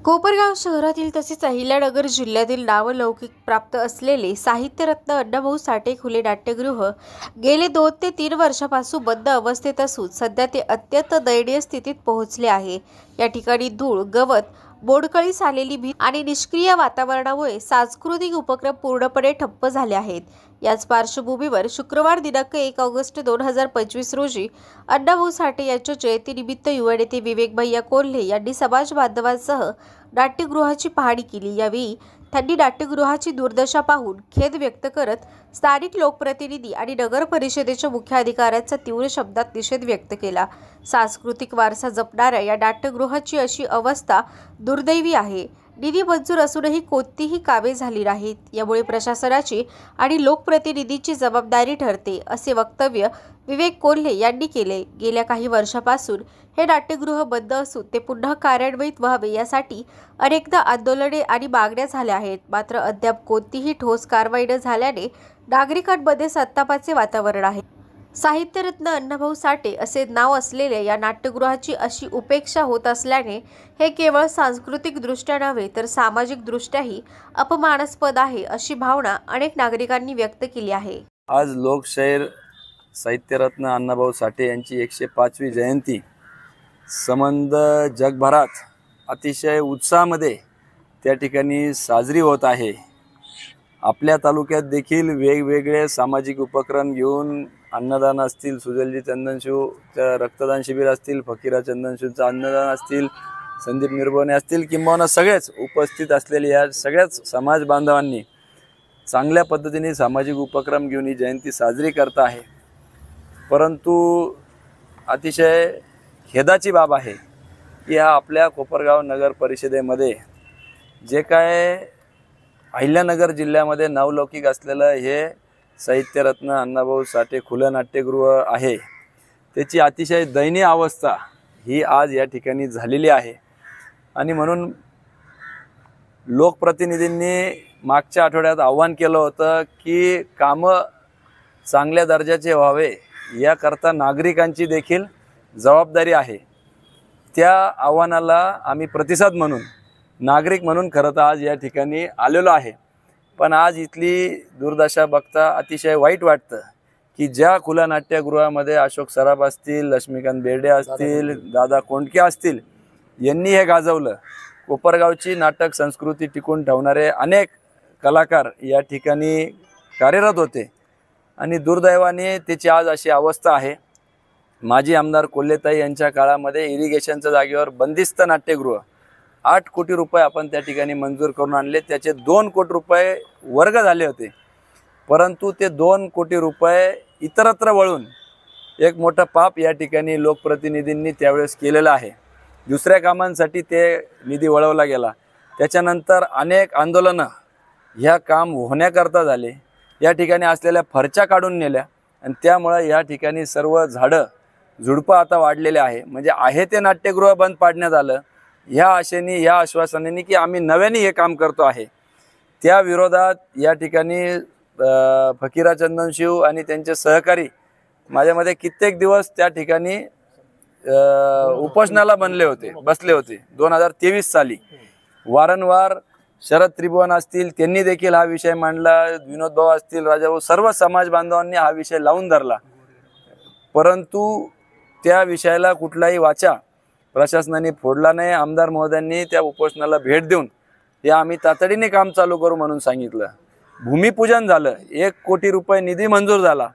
कोपरगाव शहरातील तसेच अहिल्यानगर जिल्ह्यातील नावलौकिक प्राप्त असलेले साहित्यरत्न अण्णाभाऊ साठे खुले नाट्यगृह गेले 2 ते 3 वर्षापासून बंद अवस्थेत असून सध्या ते अत्यंत दयनीय स्थितीत पोहोचले आहे। या ठिकाणी धूळ, गवत, बोंडकळीस आलेली भीत आणि निष्क्रिय वातावरणामुळे सांस्कृतिक उपक्रम पूर्णपणे ठप्प झाले आहेत। याच पार्श्वभूमीवर शुक्रवार दिनांक 1 ऑगस्ट 2025 रोजी अण्णाभाऊ साठे यांच्या जयंतीनिमित्त युवा नेते विवेक भैया कोल्हे यांनी समाज बांधवांसह नाट्यगृहाची पाहणी केली। यावेळी त्यांनी नाट्यगृहाची दुर्दशा पाहून खेद व्यक्त करत स्थानिक लोकप्रतिनिधी आणि नगर परिषदेच्या मुख्य अधिकाऱ्यांचा तीव्र शब्दात निषेध व्यक्त केला। सांस्कृतिक वारसा जपणाऱ्या या नाट्यगृहाची अशी अवस्था दुर्दैवी आहे। निधी मंजूर असूनही कोणतीही कामे झाली नाहीत, यामुळे प्रशासनाची आणि लोकप्रतिनिधीची जबाबदारी ठरते, असे वक्तव्य विवेक कोल्हे यांनी केले। गेल्या काही वर्षापासून हे नाट्यगृह बंद असून ते पुन्हा कार्यान्वित व्हावे यासाठी अनेकदा आंदोलने आणि मागण्या झाल्या आहेत, मात्र अद्याप कोणतीही ठोस कारवाई न झाल्याने नागरिकांमध्ये संतापाचे वातावरण आहे। साहित्यरत्न अण्णाभाऊ साठे असे नाव असलेल्या या नाट्यगृहाची अशी उपेक्षा होत असल्याने हे केवळ सांस्कृतिकदृष्ट्या नव्हे तर सामाजिकदृष्ट्याही अपमानास्पद आहे, अशी भावना अनेक नागरिकांनी व्यक्त केली आहे। आज लोकशाहीर साहित्यरत्न अण्णाभाऊ साठे यांची 105वी जयंती संबंध जगभरात अतिशय उत्साहामध्ये त्या ठिकाणी साजरी होत आहे। आपल्या तालुक्यात देखील वेगवेगळे सामाजिक उपक्रम घेऊन अन्नदान असतील, सुजलजी चंदनशिवचं रक्तदान शिबिर असतील, फकीरा चंदनशिवचं अन्नदान असतील, संदीप निर्भवणे असतील, किंबहुना सगळेच उपस्थित असलेले या सगळ्याच समाज बांधवांनी चांगल्या पद्धतीने सामाजिक उपक्रम घेऊन ही जयंती साजरी करत आहे। परंतु अतिशय खेदाची बाब आहे की हा आपल्या कोपरगाव नगर परिषदेमध्ये जे काय अहिल्यानगर जिल्ह्यामध्ये नावलौकिक असलेलं हे साहित्यरत्न अण्णाभाऊ साठे खुलं नाट्यगृह आहे, त्याची अतिशय दयनीय अवस्था ही आज या ठिकाणी झालेली आहे। आणि म्हणून लोकप्रतिनिधींनी मागच्या आठवड्यात आव्हान केलं होतं की कामं चांगल्या दर्जाचे व्हावे याकरता नागरिकांची देखील जबाबदारी आहे। त्या आव्हानाला आम्ही प्रतिसाद म्हणून नागरिक म्हणून खरं तर आज या ठिकाणी आलेलो आहे। पण आज इथली दुर्दशा बघता अतिशय वाईट वाटतं की ज्या खुल्या नाट्यगृहामध्ये अशोक सराफ असतील, लक्ष्मीकांत बेर्डे असतील, दादा कोंडके असतील, यांनी हे गाजवलं। कोपरगावची नाटक संस्कृती टिकून ठेवणारे अनेक कलाकार या ठिकाणी कार्यरत होते आणि दुर्दैवाने त्याची आज अशी अवस्था आहे। माजी आमदार कोल्हेताई यांच्या काळामध्ये इरिगेशनच्या जागेवर बंदिस्त नाट्यगृह 8 कोटी रुपये आपण त्या ठिकाणी मंजूर करून आणले, त्याचे 2 कोटी रुपये वर्ग झाले होते। परंतु ते 2 कोटी रुपये इतरत्र वळून एक मोठं पाप या ठिकाणी लोकप्रतिनिधींनी त्यावेळेस केलेलं आहे। दुसऱ्या कामांसाठी ते निधी वळवला गेला। त्याच्यानंतर अनेक आंदोलनं ह्या काम होण्याकरता झाले, या ठिकाणी असलेल्या फरच्या काढून नेल्या आणि त्यामुळे या ठिकाणी सर्व झाडं झुडपं आता वाढलेले आहे। म्हणजे आहे ते नाट्यगृह बंद पाडण्यात आलं ह्या आशेने, ह्या आश्वासनेने की आम्ही नव्याने हे काम करतो आहे। त्या विरोधात या ठिकाणी फकीरा चंदनशिव आणि त्यांचे सहकारी माझ्यामध्ये कित्येक दिवस त्या ठिकाणी उपोषणाला बसले होते। 2023 साली वारंवार शरद त्रिभुवन असतील, त्यांनी देखील हा विषय मांडला, विनोद भाऊ असतील, राजाभाऊ, सर्व समाज बांधवांनी हा विषय लावून धरला। परंतु त्या विषयाला कुठलाही वाचा प्रशासनाने फोडला नाही। आमदार महोदयांनी त्या उपोषणाला भेट देऊन हे आम्ही तातडीने काम चालू करू म्हणून सांगितलं। भूमिपूजन झालं, 1 कोटी रुपये निधी मंजूर झाला,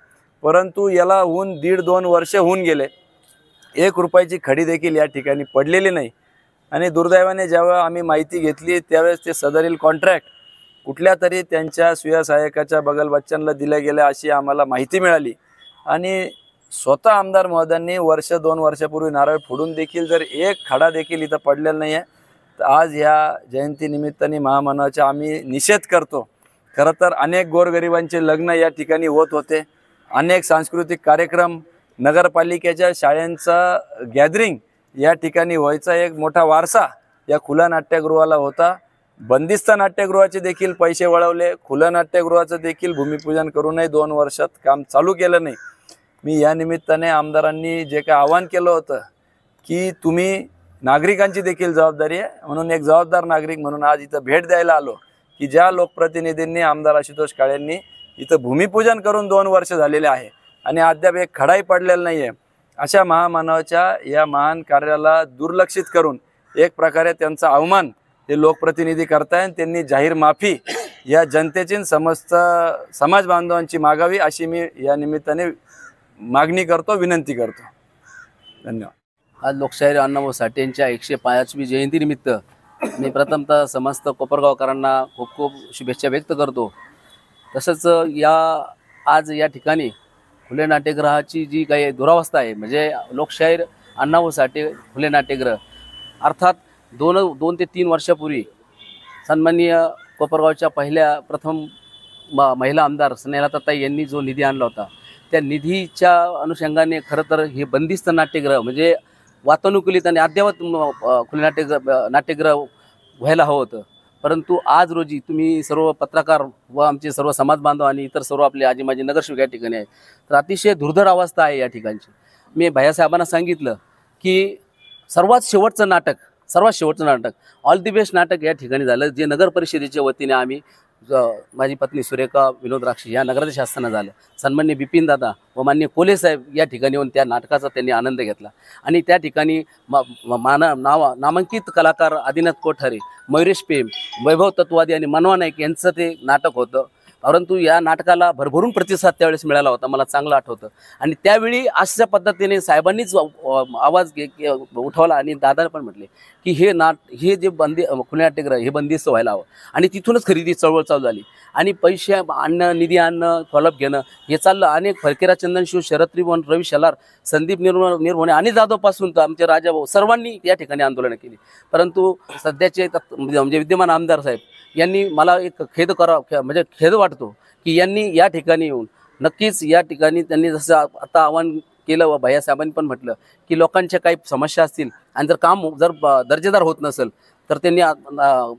परंतु याला होऊन 1.5-2 वर्ष होऊन गेले, 1 रुपयाची खडी देखील या ठिकाणी पडलेली नाही। आणि दुर्दैवाने जेव्हा आम्ही माहिती घेतली त्यावेळेस ते सदरील कॉन्ट्रॅक्ट कुठल्या तरी त्यांच्या स्वयंसहायकाच्या बगल बच्चांना दिल्या गेल्या अशी आम्हाला माहिती मिळाली। आणि स्वतः आमदार महोदयांनी 1-2 वर्षापूर्वी नारळ फोडून देखील जर 1 खडा देखील इथं पडलेला नाही आहे, तर आज ह्या जयंतीनिमित्ताने महामानवाचा आम्ही निषेध करतो। खरं तर अनेक गोरगरिबांचे लग्न या ठिकाणी होत होते, अनेक सांस्कृतिक कार्यक्रम, नगरपालिकेच्या शाळांचा गॅदरिंग या ठिकाणी व्हायचा, एक मोठा वारसा या खुल्या नाट्यगृहाला होता। बंदिस्त नाट्यगृहाचे देखील पैसे वळवले, खुल्या नाट्यगृहाचं देखील भूमिपूजन करूनही 2 वर्षात काम चालू केलं नाही। मी या निमित्ताने आमदारांनी जे काय आवाहन केलं होतं की तुम्ही नागरिकांची देखील जबाबदारी आहे. म्हणून एक जबाबदार नागरिक म्हणून आज इथं भेट द्यायला आलो की ज्या लोकप्रतिनिधींनी आमदार आशुतोष काळेंनी इथं भूमिपूजन करून 2 वर्ष झालेले आहे आणि अद्याप एक खडाही पडलेला नाही आहे, अशा महामानवाच्या या महान कार्याला दुर्लक्षित करून एक प्रकारे त्यांचा अवमान हे लोकप्रतिनिधी करताय. त्यांनी जाहीर माफी या जनतेची समस्त समाज बांधवांची मागावी अशी मी या निमित्ताने मागणी करतो, विनंती करतो. धन्यवाद. आज लोकशाहीर अण्णाभाऊ साठे यांच्या 105वी जयंतीनिमित्त मी प्रथमतः समस्त कोपरगावकरांना खूप खूप शुभेच्छा व्यक्त करतो. तसंच आज या ठिकाणी फुले नाट्यगृहाची जी काही दुरावस्था आहे, म्हणजे लोकशाहीर अण्णाभाऊ साठे फुले नाट्यगृह अर्थात 2 ते 3 वर्षापूर्वी सन्माननीय कोपरगावच्या प्रथम महिला आमदार स्नेहलताताई यांनी जो निधी आणला होता, त्या निधीच्या अनुषंगाने खरं तर हे बंदिस्त नाट्यगृह म्हणजे वातानुकूलित आणि अद्ययावत खुले नाट्यगृह व्हायला हवं होतं. परंतु आज रोजी तुम्ही सर्व पत्रकार व आमचे सर्व समाज बांधव आणि इतर सर्व आपले आजी माजी नगरसेवक या ठिकाणी आहेत, तर अतिशय दुर्धर अवस्था आहे या ठिकाणची. मी भैयासाहेबांना सांगितलं की सर्वात शेवटचं नाटक ऑल दी बेस्ट नाटक या ठिकाणी झालं, जे नगर परिषदेच्या वतीने आम्ही माझी पत्नी सुरेखा विनोद राक्षी या नगराध्यक्ष असताना झालं. सन्मान्य बिपिन दादा व मान्य कोले साहेब या ठिकाणी येऊन त्या नाटकाचा त्यांनी आनंद घेतला आणि त्या ठिकाणी नामांकित कलाकार आदिनाथ कोठारे, मयुरेश पेम, वैभव तत्वादी आणि मनवा नाईक यांचं ते नाटक होतं. परंतु या नाटकाला भरभरून प्रतिसाद त्यावेळेस मिळाला होता, मला चांगलं आठवतं. आणि त्यावेळी अशा पद्धतीने साहेबांनीच आवाज उठवला आणि दादाला पण म्हटले की हे जे खुले नाट्यगृह हे बंदिस्त व्हायला हवं. आणि तिथूनच खरेदी चळवळ चालू झाली आणि पैसे आणणं, निधी आणणं, फॉलोअप घेणं हे चाललं. अनेक फरकेरा चंदनशिव, शरद त्रिभुवन, रवी शेलार, संदीप निर्मोणे आणि जाधवपासून तर आमचे राजाभाऊ सर्वांनी या ठिकाणी आंदोलनं केली. परंतु सध्याचे म्हणजे विद्यमान आमदार साहेब यांनी मला एक खेद वाटतो की यांनी या ठिकाणी येऊन नक्कीच या ठिकाणी त्यांनी जसं आता आवाहन केलं व भैयासाहेबांनी पण म्हटलं की लोकांच्या काही समस्या असतील आणि जर दर्जेदार होत नसेल तर त्यांनी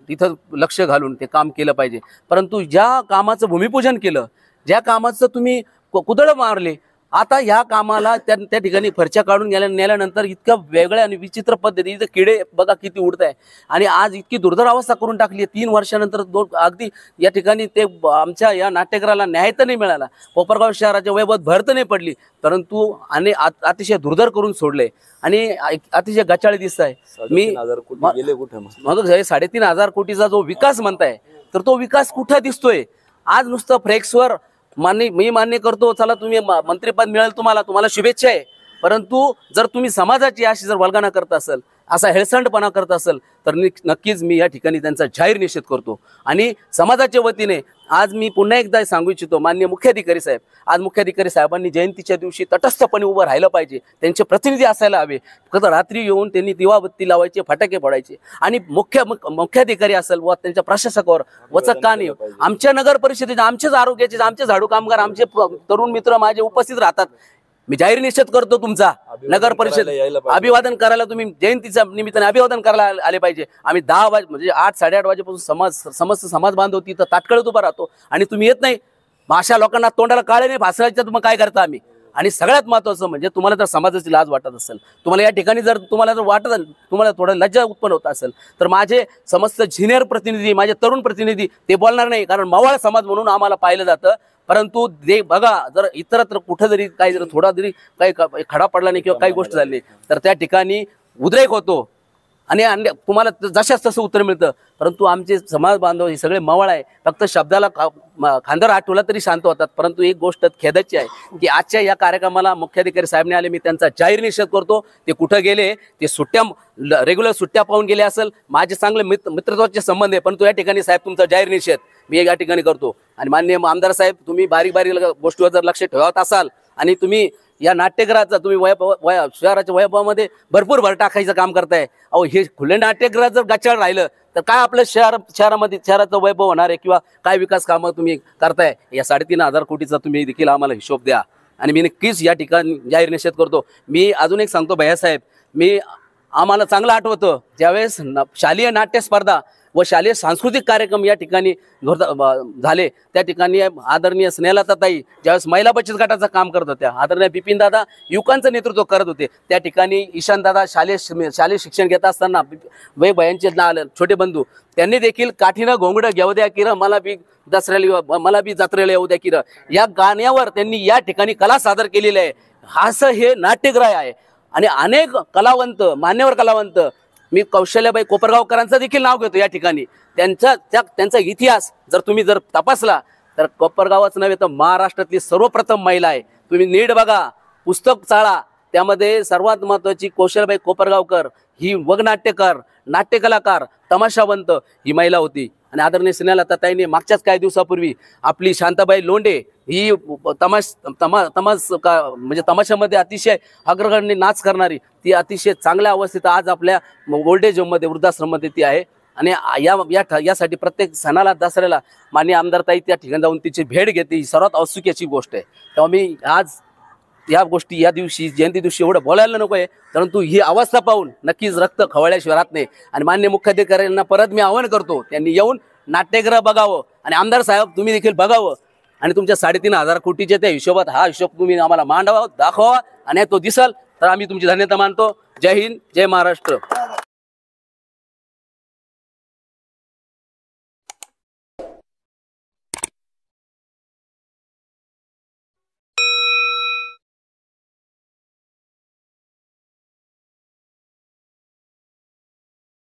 तिथं लक्ष घालून ते काम केलं पाहिजे. परंतु ज्या कामाचं भूमिपूजन केलं, ज्या कामाचं तुम्ही कुदळ मारले, आता ह्या कामाला त्या ठिकाणी फरच्या काढून नेल्यानंतर इतक्या वेगळ्या आणि विचित्र पद्धतीने किडे बघा किती उडत आहे आणि आज इतकी दुर्धर अवस्था करून टाकली आहे. 3 वर्षानंतर अगदी या ठिकाणी ते आमच्या या नाट्यगृहाला न्याय तर नाही मिळाला, कोपरगाव शहराच्या वैभवात भर तर नाही पडली, परंतु आणि अतिशय दुर्धर करून सोडले आणि अतिशय गचाळे दिसत आहे. मी मग 3,500 कोटीचा जो विकास म्हणताय तर तो विकास कुठं दिसतोय? आज नुसतं फ्लेक्सवर मी मान्य करतो, चला तुम्ही मंत्रिपद मिळेल, तुम्हाला शुभेच्छा आहे. परंतु जर तुम्ही समाजाची अशी जर वल्गना करत असाल, असा हेळसांडपणा करत असाल तर नक्कीच मी या ठिकाणी त्यांचा जाहीर निषेध करतो. आणि समाजाच्या वतीने आज मी पुन्हा एकदा सांगू इच्छितो, माननीय मुख्याधिकारी साहेब, आज मुख्याधिकारी साहेबांनी जयंतीच्या दिवशी तटस्थपणे उभं राहिलं पाहिजे. त्यांचे प्रतिनिधी असायला हवे. फक्त रात्री येऊन त्यांनी दिवाबत्ती लावायचे, फटाके फोडायचे आणि मुख्याधिकारी असेल व त्यांच्या प्रशासकावर वचक का नाही? आमच्या नगर परिषदेचे, आमचेच आरोग्याचे, आमचे झाडू कामगार, आमचे तरुण मित्र माझे उपस्थित राहतात. मी जाहीर निषेध करतो तुमचा. नगर परिषद अभिवादन करायला तुम्ही जयंतीच्या निमित्ताने अभिवादन करायला आले पाहिजे. आम्ही 10 वाजे म्हणजे 8-8:30 वाजेपासून समस्त समाज बांधव तिथं ताटकळत उभा राहतो आणि तुम्ही येत नाही. अशा लोकांना तोंडाला काळे नाही भासरायचं, तुम्ही काय करता आम्ही? आणि सगळ्यात महत्त्वाचं म्हणजे तुम्हाला जर समाजाची लाज वाटत असेल, तुम्हाला या ठिकाणी जर तुम्हाला थोडं लज्जा उत्पन्न होत असेल तर माझे समस्त ज्युनियर प्रतिनिधी, माझे तरुण प्रतिनिधी ते बोलणार नाही, कारण मवाळ समाज म्हणून आम्हाला पाहिलं जातं. परंतु ते बघा, जर इतरत्र कुठं जरी काही जर थोडा जरी काही खडा पडला नाही किंवा काही गोष्ट झाली नाही तर त्या ठिकाणी उद्रेक होतो आणि तुम्हाला जशाच तसं उत्तर मिळतं. परंतु आमचे समाज बांधव हे सगळे मवाळ आहे, फक्त शब्दाला खांदार हात ठेवला तरी शांत होतात. परंतु एक गोष्ट खेदाची आहे की आजच्या या कार्यक्रमाला मुख्याधिकारी साहेबने आले, मी त्यांचा जाहीर निषेध करतो. ते कुठं गेले? ते रेग्युलर सुट्ट्या पाहून गेले असेल. माझे चांगले मित्रत्वाचे संबंध आहे, परंतु या ठिकाणी साहेब तुमचा जाहीर निषेध मी या ठिकाणी करतो. आणि माननीय आमदार साहेब, तुम्ही बारीक गोष्टीवर जर लक्ष ठेवत असाल आणि तुम्ही या नाट्यगृहाचा तुम्ही शहराच्या वैभवामध्ये भरपूर भर टाकायचं काम करताय. अहो, हे खुले नाट्यगृह जर गचाळ राहिलं तर काय आपलं शहराचं वैभव होणार आहे किंवा काय विकास कामं तुम्ही करताय? या 3,500 कोटीचा तुम्ही देखील आम्हाला हिशोब द्या. आणि मी नक्कीच या ठिकाणी जाहीर निषेध करतो. मी अजून एक सांगतो भैयासाहेब, मी आम्हाला चांगलं आठवतं ज्यावेळेस शालेय नाट्य स्पर्धा व शालेय सांस्कृतिक कार्यक्रम या ठिकाणी झाले, त्या ठिकाणी आदरणीय स्नेहलताताई ज्यावेळेस महिला बचत गटाचं काम करत होत्या, आदरणीय बिपिनदादा युवकांचं नेतृत्व करत होते, त्या ठिकाणी ईशानदादा शालेय शिक्षण घेत असताना वैभयांचे छोटे बंधू त्यांनी देखील काठीनं घोंगडं घेऊ द्या किर मला बी जत्रेला येऊ द्या किर या गाण्यावर त्यांनी या ठिकाणी कला सादर केलेली आहे. असं हे नाट्यगृह आहे आणि अनेक कलावंत, मान्यवर कलावंत, मी कौशल्याबाई कोपरगावकरांचं देखील नाव घेतो या ठिकाणी. त्यांचा इतिहास जर तुम्ही तपासला तर कोपरगावच नव्हे तर महाराष्ट्रातली सर्वप्रथम महिला आहे. तुम्ही नीट बघा, पुस्तक चाळा, त्यामध्ये सर्वात महत्त्वाची कौशल्याबाई कोपरगावकर ही वगनाट्यकार, नाट्यकलाकार, तमाशावंत ही महिला होती. आणि आदरणीय स्नेहलताताईंनी मागच्याच काही दिवसापूर्वी आपली शांताबाई लोंढे ही म्हणजे तमाशामध्ये अतिशय अग्रगण्य नाच करणारी, ती अतिशय चांगल्या अवस्थेत आज आपल्या ओल्डेज होममध्ये, वृद्धाश्रममध्ये ती आहे. आणि यासाठी प्रत्येक सणाला, दसऱ्याला माननीय आमदारताई त्या ठिकाणी जाऊन तिची भेट घेते, ही सर्वात औत्सुक्याची गोष्ट आहे. तेव्हा मी आज या गोष्टी या दिवशी, जयंती दिवशी एवढं बोलायला नको आहे, परंतु ही अवस्था पाहून नक्कीच रक्त खवळल्याशिवाय राहत नाही. आणि मान्य मुख्याधिकाऱ्यांना परत मी आवाहन करतो, त्यांनी येऊन नाट्यगृह बघावं आणि आमदार साहेब तुम्ही देखील बघावं आणि तुमच्या 3,500 कोटीच्या त्या हिशोबात हा हिशोब तुम्ही आम्हाला मांडावा, दाखवा आणि तो दिसल तर आम्ही तुमची धन्यता मानतो. जय हिंद, जय महाराष्ट्र.